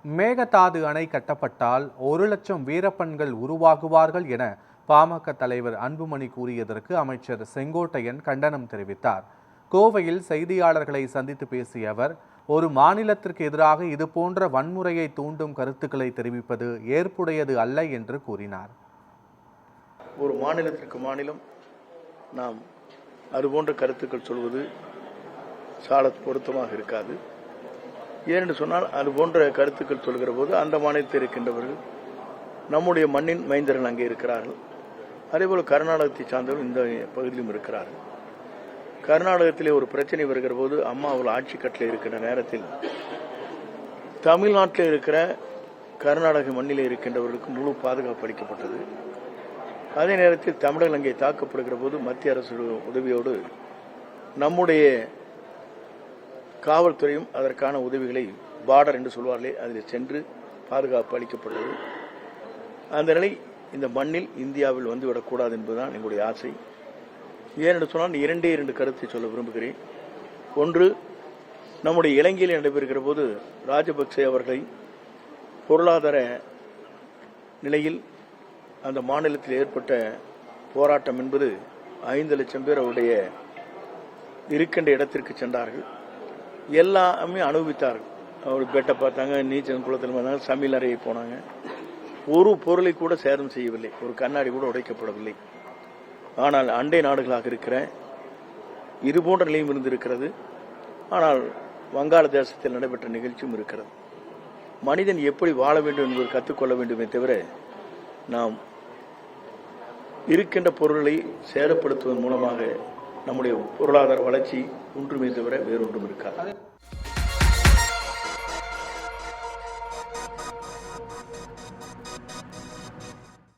மேகதாது அணை கட்டப்பட்டால் 1,00,000 வீரப்பன்கள் உருவாகுவார்கள் என பாமக தலைவர் அன்புமணி கூறியதற்கு அமைச்சர் செங்கோட்டையன் கண்டனம் தெரிவித்தார். கோவையில் செய்தியாளர்களை சந்தித்து பேசிய அவர், ஒரு மாநிலத்திற்கு எதிராக இதுபோன்ற வன்முறையை தூண்டும் கருத்துக்களை தெரிவிப்பது ஏற்புடையது அல்ல என்று கூறினார். ஒரு மாநிலத்திற்கு மாநிலம் நாம் அதுபோன்ற கருத்துக்கள் சொல்வது சால பொருத்தமாக இருக்காது. ஏனென்று சொன்னால் அது போன்ற கருத்துக்கள் சொல்கிற போது அந்த மாநிலத்தில் இருக்கின்றவர்கள் நம்முடைய மண்ணின் மைந்தர்கள் அங்கே இருக்கிறார்கள். அதேபோல் கர்நாடகத்தை சார்ந்தவர்கள் இந்த பகுதியிலும் இருக்கிறார்கள். கர்நாடகத்திலே ஒரு பிரச்சனை வருகிற போது அம்மா அவர்கள் ஆட்சி கட்டில் இருக்கிற நேரத்தில் தமிழ்நாட்டில் இருக்கிற கர்நாடக மண்ணிலே இருக்கின்றவர்களுக்கு முழு பாதுகாப்பு அளிக்கப்பட்டது. அதே நேரத்தில் தமிழர்கள் அங்கே தாக்கப்படுகிற போது மத்திய அரசு உதவியோடு நம்முடைய காவல்துறையும் அதற்கான உதவிகளை பார்டர் என்று சொல்வார்களே அதில் சென்று பாதுகாப்பு அளிக்கப்பட்டது. அந்த நிலை இந்த மண்ணில் இந்தியாவில் வந்துவிடக்கூடாது என்பதுதான் எங்களுடைய ஆசை. ஏனென்று சொன்னால் இரண்டு கருத்தை சொல்ல விரும்புகிறேன். ஒன்று, நம்முடைய இலங்கையில் நடைபெறுகிற போது ராஜபக்சே அவர்களை பொருளாதார நிலையில் அந்த மாநிலத்தில் ஏற்பட்ட போராட்டம் என்பது 5 லட்சம் பேர் அவருடைய இருக்கின்ற இடத்திற்கு சென்றார்கள். எல்லாமே அனுபவித்தார்கள். அவர் பெட்டை பார்த்தாங்க, நீச்சல் குளத்தில் பார்த்தாங்க, சமையல் அறையை போனாங்க. ஒரு பொருளை கூட சேதம் செய்யவில்லை, ஒரு கண்ணாடி கூட உடைக்கப்படவில்லை. ஆனால் அண்டை நாடுகளாக இருக்கிற இதுபோன்ற நிலையும் இருந்திருக்கிறது. ஆனால் வங்காளதேசத்தில் நடைபெற்ற நிகழ்ச்சியும் இருக்கிறது. மனிதன் எப்படி வாழ வேண்டும் என்பதை கற்றுக்கொள்ள வேண்டுமே தவிர நாம் இருக்கின்ற பொருளை சேதப்படுத்துவதன் மூலமாக நம்முடைய பொருளாதார வளர்ச்சி ஒன்றுமே தவிர வேறொன்றும் இருக்காது.